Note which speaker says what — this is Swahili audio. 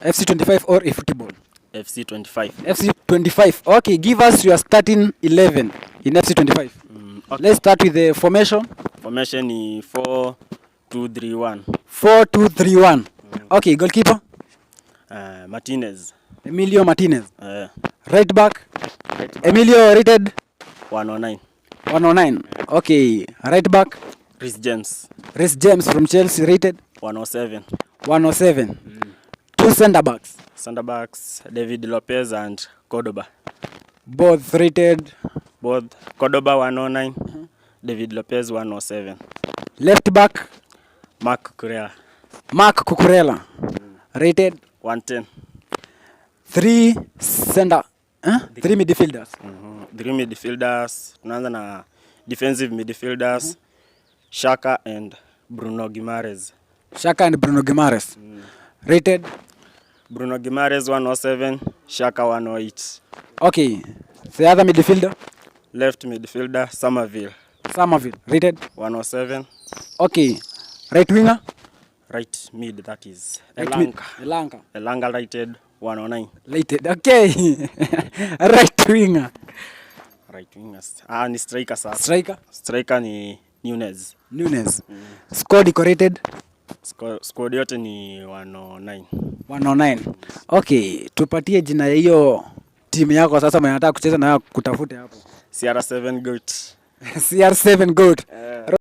Speaker 1: FC25 or eFootball?
Speaker 2: FC25.
Speaker 1: FC25. Okay, give us your starting 11 in FC25.
Speaker 2: Okay.
Speaker 1: Let's start with the formation.
Speaker 2: Formation is 4-2-3-1.
Speaker 1: 4-2-3-1. Okay, goalkeeper?
Speaker 2: Martinez.
Speaker 1: Emilio Martinez. Right back?
Speaker 2: Right back.
Speaker 1: Emilio rated?
Speaker 2: 109.
Speaker 1: 109. Okay, right back?
Speaker 2: Reece James.
Speaker 1: Reece James from Chelsea rated?
Speaker 2: 107.
Speaker 1: 107. Two center backs?
Speaker 2: Center backs David Lopez and Cordoba.
Speaker 1: Both rated?
Speaker 2: Both Cordoba 109, David Lopez 107.
Speaker 1: Left back?
Speaker 2: Marc Cucurella.
Speaker 1: Marc Cucurella. Rated?
Speaker 2: 110.
Speaker 1: Three center, three midfielders.
Speaker 2: Three midfielders. Tunaanza na defensive midfielders. Xhaka and Bruno Guimaraes.
Speaker 1: Xhaka and Bruno Guimaraes. Rated?
Speaker 2: Bruno Guimaraes 107, Xhaka 108.
Speaker 1: Okay, the other midfielder?
Speaker 2: Left midfielder Somerville.
Speaker 1: Somerville. Rated?
Speaker 2: 107.
Speaker 1: Okay, right winger?
Speaker 2: Right mid, that is
Speaker 1: Elanga.
Speaker 2: Elanga rated 109.
Speaker 1: Rated. Okay. Right winger.
Speaker 2: Right wingers. Ni striker sasa.
Speaker 1: Striker?
Speaker 2: Striker ni Nunez.
Speaker 1: Score decorated?
Speaker 2: Squad yote ni 109.
Speaker 1: 109. Okay, tupatie jina ya hiyo timu yako sasa mwenye anataka kucheza na kutafute hapo.
Speaker 2: CR7 GOAT.
Speaker 1: CR7 GOAT.